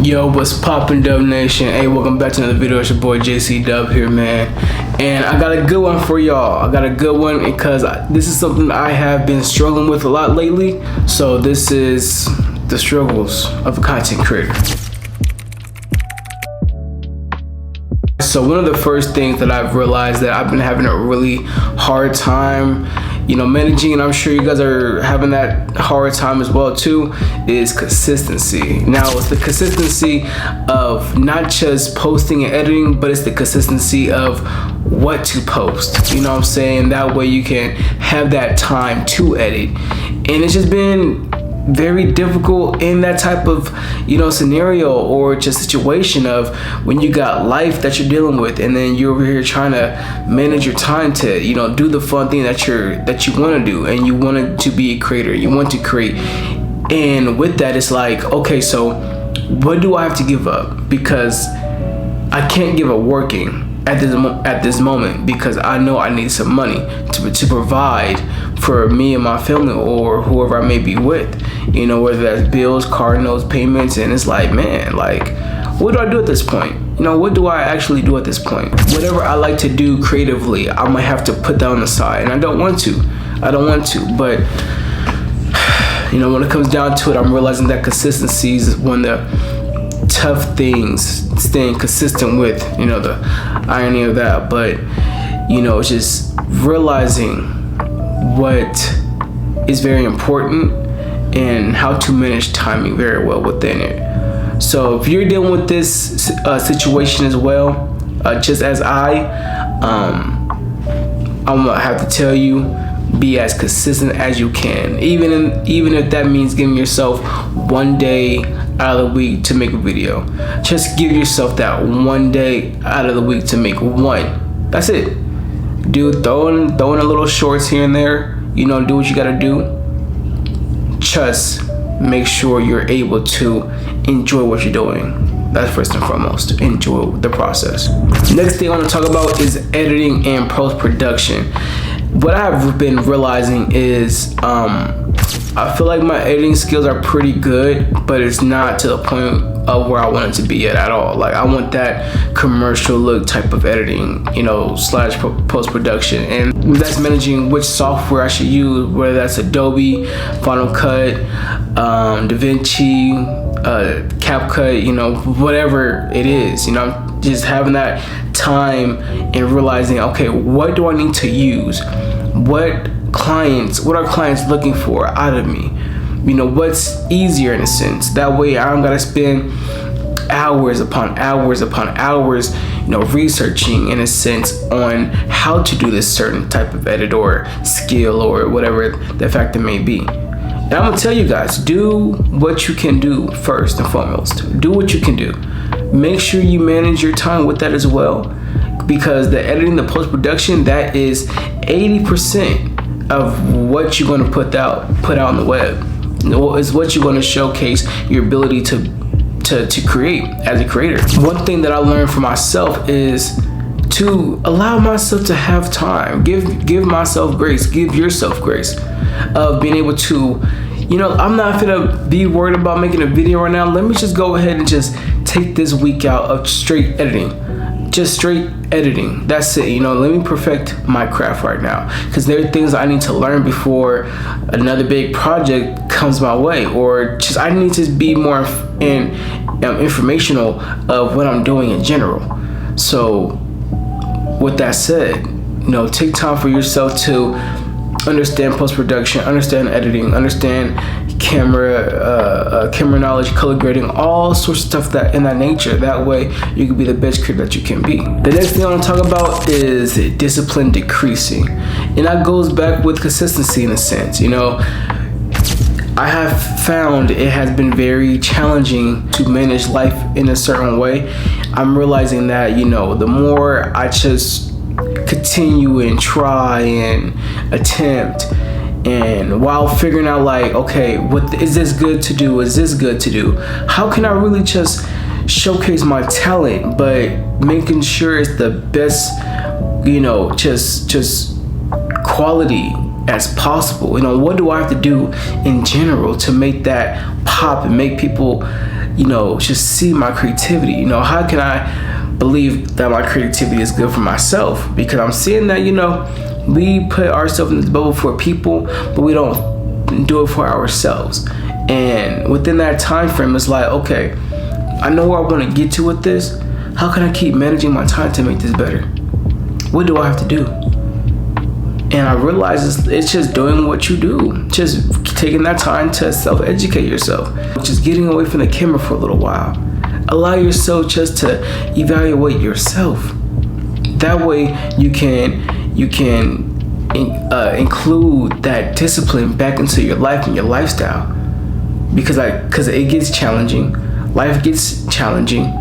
Yo, what's poppin', Dub Nation? Hey, welcome back to another video. It's your boy JC Dub here, man. And I got a good one for y'all. I got a good one because this is something I have been struggling with a lot lately. So this is the struggles of a content creator. So one of the first things that I've realized that I've been having a really hard time, managing, and I'm sure you guys are having that hard time as well too, is consistency. Now it's the consistency of not just posting and editing, but it's the consistency of what to post. You know what I'm saying? That way you can have that time to edit. And it's just been very difficult in that type of scenario or just situation of when you got life that you're dealing with, and then you're over here trying to manage your time to do the fun thing that you want to do, and you want to be a creator, you want to create. And with that, it's like, okay, so what do I have to give up? Because I can't give up working at this moment, because I know I need some money to provide for me and my family or whoever I may be with, whether that's bills, car notes, payments. And it's like, man, like, what do I do at this point? What do I actually do at this point? Whatever I like to do creatively, I might have to put that on the side, and I don't want to, but when it comes down to it, I'm realizing that consistency is one of the tough things, staying consistent with, the irony of that. But it's just realizing what is very important and how to manage timing very well within it. So if you're dealing with this situation as well, just as I'm gonna have to tell you, be as consistent as you can, even if that means giving yourself one day out of the week to make a video. Just give yourself that one day out of the week to make one. That's it. Dude, throw in a little shorts here and there. Do what you gotta do. Just make sure you're able to enjoy what you're doing. That's first and foremost. Enjoy the process. Next thing I want to talk about is editing and post-production. What I've been realizing is I feel like my editing skills are pretty good, but it's not to the point of where I want it to be at all. Like, I want that commercial look type of editing, slash post-production. And that's managing which software I should use, whether that's Adobe, Final Cut, DaVinci, CapCut, whatever it is. Just having that time and realizing, okay, what do I need to use? What are clients looking for out of me? What's easier in a sense? That way I don't gotta spend hours upon hours upon hours, researching in a sense on how to do this certain type of edit or skill or whatever the factor may be. And I'm gonna tell you guys, do what you can do first and foremost. Do what you can do. Make sure you manage your time with that as well, because the editing, the post-production, that is 80% of what you're gonna put out on the web. Is what you're gonna showcase your ability to create as a creator. One thing that I learned for myself is to allow myself to have time. Give myself grace. Give yourself grace of being able to, I'm not gonna be worried about making a video right now. Let me just go ahead and just take this week out of straight editing. Just straight editing. That's it. Let me perfect my craft right now, because there are things I need to learn before another big project comes my way, or just I need to be more informational of what I'm doing in general. So with that said, take time for yourself to understand post-production, understand editing, understand camera knowledge, color grading, all sorts of stuff that in that nature. That way you can be the best creator that you can be. The next thing I want to talk about is discipline decreasing, and that goes back with consistency in a sense. I have found it has been very challenging to manage life in a certain way. I'm realizing that the more I just continue and try and attempt, and while figuring out, like, okay, what is this good to do? Is this good to do? How can I really just showcase my talent, but making sure it's the best, just quality as possible? What do I have to do in general to make that pop and make people just see my creativity. How can I believe that my creativity is good for myself? Because I'm seeing that, we put ourselves in this bubble for people, but we don't do it for ourselves. And within that time frame, it's like, okay, I know where I want to get to with this. How can I keep managing my time to make this better? What do I have to do? And I realize it's just doing what you do. Just taking that time to self-educate yourself. Just getting away from the camera for a little while. Allow yourself just to evaluate yourself. That way you can include that discipline back into your life and your lifestyle. Because it gets challenging. Life gets challenging.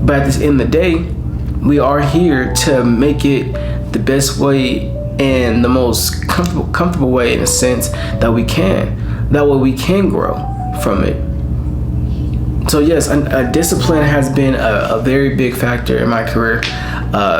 But at the end of the day, we are here to make it the best way and the most comfortable way, in a sense, that we can. That way we can grow from it. So yes, discipline has been a very big factor in my career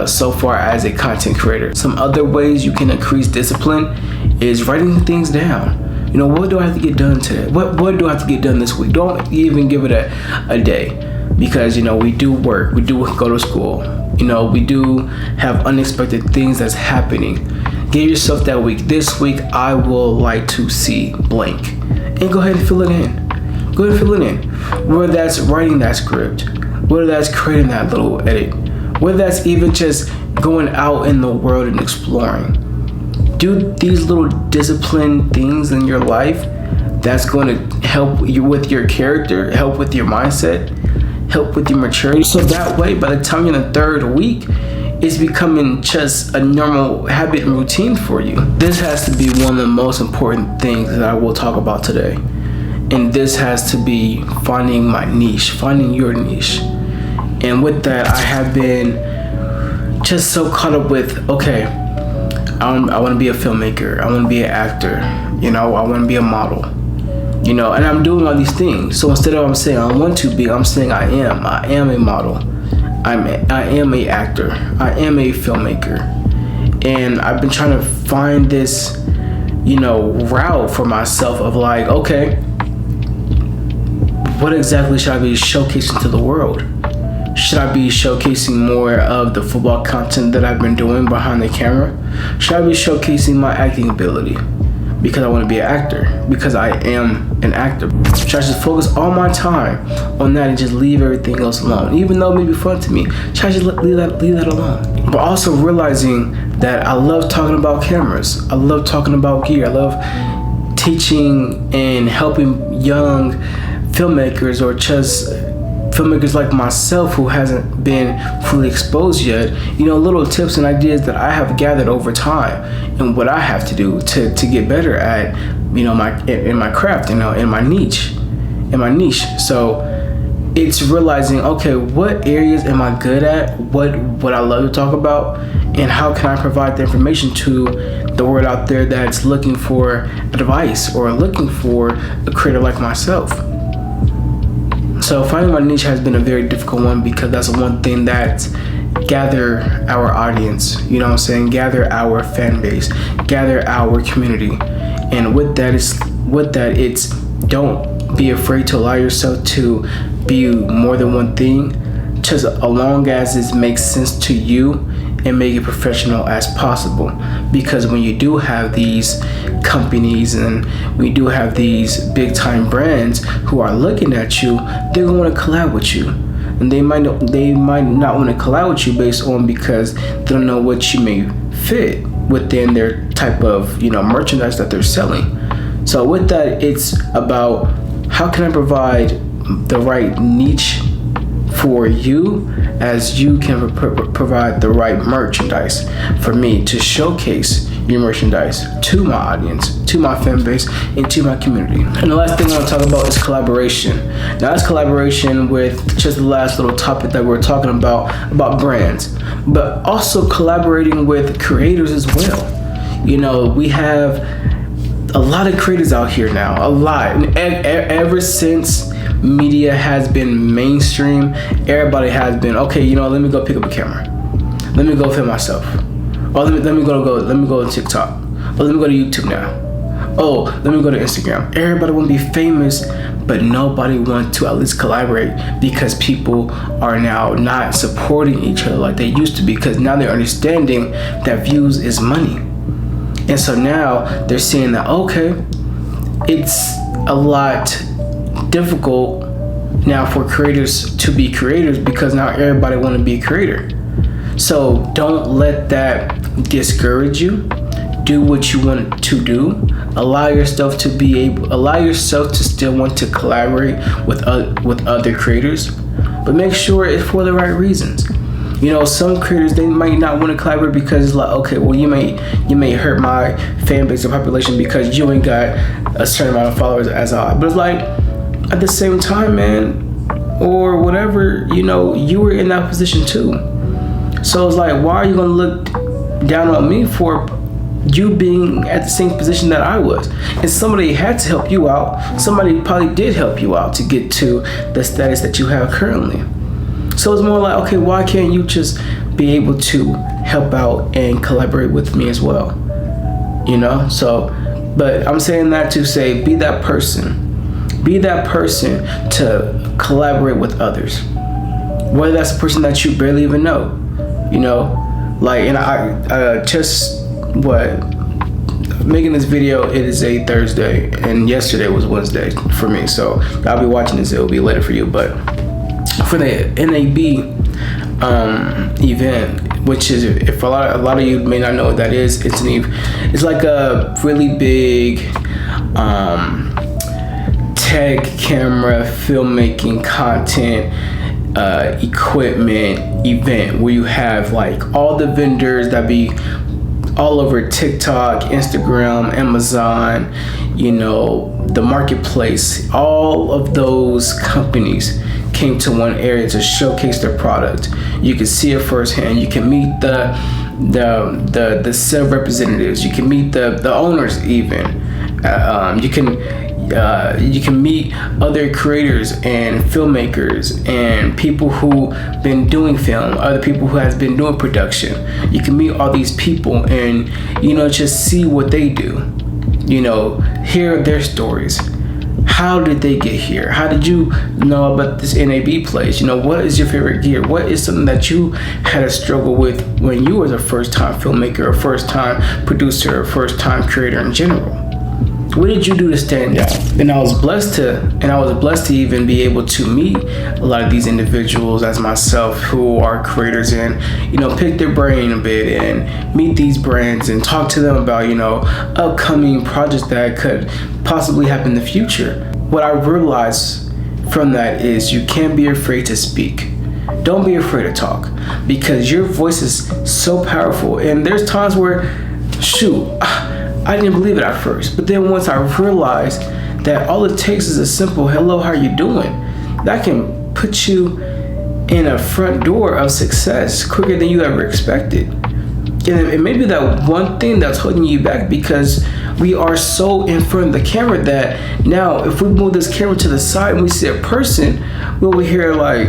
so far as a content creator. Some other ways you can increase discipline is writing things down. What do I have to get done today? What do I have to get done this week? Don't even give it a day. Because we do work, we do go to school, we do have unexpected things that's happening. Give yourself that week. This week I will like to see blank, and go ahead and fill it in. Go ahead and fill it in. Whether that's writing that script, whether that's creating that little edit, whether that's even just going out in the world and exploring. Do these little disciplined things in your life that's going to help you with your character, help with your mindset, help with your maturity. So that way, by the time you're in the third week, it's becoming just a normal habit and routine for you. This has to be one of the most important things that I will talk about today. And this has to be finding my niche, finding your niche. And with that, I have been just so caught up with, okay, I want to be a filmmaker. I want to be an actor. I want to be a model. And I'm doing all these things. So instead of I'm saying I want to be, I'm saying I am a model. I am a actor. I am a filmmaker. And I've been trying to find this, route for myself of like, okay, what exactly should I be showcasing to the world? Should I be showcasing more of the football content that I've been doing behind the camera? Should I be showcasing my acting ability? Because I want to be an actor, because I am an actor. Should I just focus all my time on that and just leave everything else alone? Even though it may be fun to me, should I just leave that alone? But also realizing that I love talking about cameras. I love talking about gear. I love teaching and helping young filmmakers, or just filmmakers like myself who hasn't been fully exposed yet, little tips and ideas that I have gathered over time and what I have to do to get better at, my craft, in my niche. So it's realizing, okay, what areas am I good at? What I love to talk about, and how can I provide the information to the world out there that's looking for advice or looking for a creator like myself. So finding my niche has been a very difficult one, because that's one thing that gather our audience, gather our fan base, gather our community. And with that, it's don't be afraid to allow yourself to be more than one thing, just as long as it makes sense to you, and make it professional as possible. Because when you do have these companies and we do have these big time brands who are looking at you, they're gonna want to collab with you. And they might not want to collab with you based on because they don't know what you may fit within their type of merchandise that they're selling. So with that, it's about how can I provide the right niche for you, as you can provide the right merchandise for me to showcase your merchandise to my audience, to my fan base, and to my community. And the last thing I want to talk about is collaboration. Now that's collaboration with just the last little topic that we're talking about brands, but also collaborating with creators as well. We have a lot of creators out here now, a lot. And ever since media has been mainstream, everybody has been, okay, let me go pick up a camera. Let me go film myself. Or let me go to TikTok. Or let me go to YouTube now. Oh, let me go to Instagram. Everybody want to be famous, but nobody want to at least collaborate, because people are now not supporting each other like they used to be, because now they're understanding that views is money. And so now they're seeing that, okay, it's a lot difficult now for creators to be creators, because now everybody want to be a creator. So don't let that discourage you. Do what you want to do. Allow yourself to still want to collaborate with other creators, but make sure it's for the right reasons. You know, some creators, they might not want to collaborate because it's like, okay, well, you may hurt my fan base or population because you ain't got a certain amount of followers as I. But it's like, at the same time, man, or whatever, you know, you were in that position too. So it's like, why are you gonna look down on me for you being at the same position that I was? And somebody had to help you out. Somebody probably did help you out to get to the status that you have currently. So it's more like, okay, why can't you just be able to help out and collaborate with me as well? You know? So, but I'm saying that to say, be that person. Be that person to collaborate with others. Whether that's a person that you barely even know. You know? Like, and I making this video, it is a Thursday, and yesterday was Wednesday for me. So I'll be watching this, it'll be later for you. But for the NAB event, which is, if a lot of you may not know what that is, it's like a really big tech, camera, filmmaking, content, equipment event where you have like all the vendors that be all over TikTok, Instagram, Amazon, you know, the marketplace. All of those companies came to one area to showcase their product. You can see it firsthand. You can meet the sales representatives. You can meet the owners even. You can meet other creators and filmmakers and people who been doing film, other people who has been doing production. You can meet all these people and, you know, just see what they do. You know, hear their stories. How did they get here? How did you know about this NAB place? You know, what is your favorite gear? What is something that you had a struggle with when you was a first-time filmmaker, a first-time producer, a first-time creator in general? What did you do to stand out? And I was blessed to even be able to meet a lot of these individuals as myself who are creators, and, you know, pick their brain a bit and meet these brands and talk to them about, you know, upcoming projects that could possibly happen in the future. What I realized from that is you can't be afraid to speak. Don't be afraid to talk, because your voice is so powerful. And there's times where, shoot, I didn't believe it at first, but then once I realized that all it takes is a simple hello, how you doing, that can put you in a front door of success quicker than you ever expected. And it may be that one thing that's holding you back, because we are so in front of the camera that now if we move this camera to the side and we see a person, we'll hear like,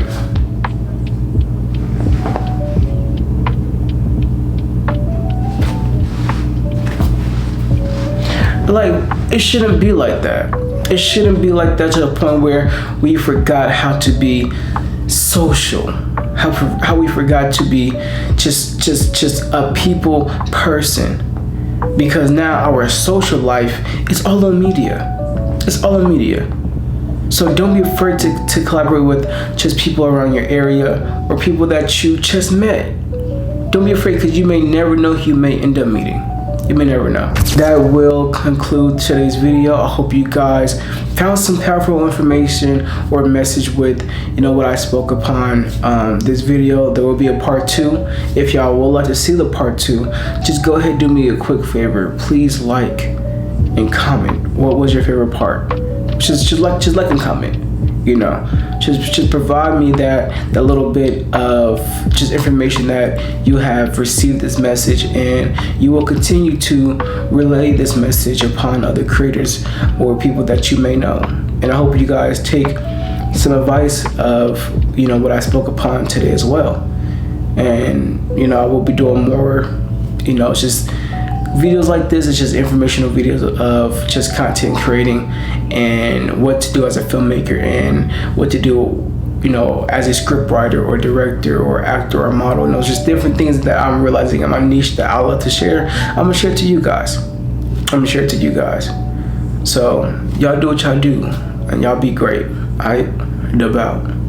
it shouldn't be like that. It shouldn't be like that to the point where we forgot how to be social, how we forgot to be just a people person, because now our social life is all on media. It's all on media. So don't be afraid to collaborate with just people around your area or people that you just met. Don't be afraid, because you may never know who you may end up meeting. You may never know. That will conclude today's video. I hope you guys found some powerful information or message with, you know, what I spoke upon this video. There will be a part 2. If y'all would like to see the part 2, just go ahead and do me a quick favor. Please like and comment. What was your favorite part? Just like and comment. You know, just provide me that little bit of just information that you have received this message, and you will continue to relay this message upon other creators or people that you may know. And I hope you guys take some advice of, you know, what I spoke upon today as well. And, you know, I will be doing more, you know, just videos like this is just informational videos of just content creating and what to do as a filmmaker and what to do, you know, as a script writer or director or actor or model. And those just different things that I'm realizing in my niche that I love to share. I'm gonna share it to you guys. So y'all do what y'all do and y'all be great. Alright, dub out.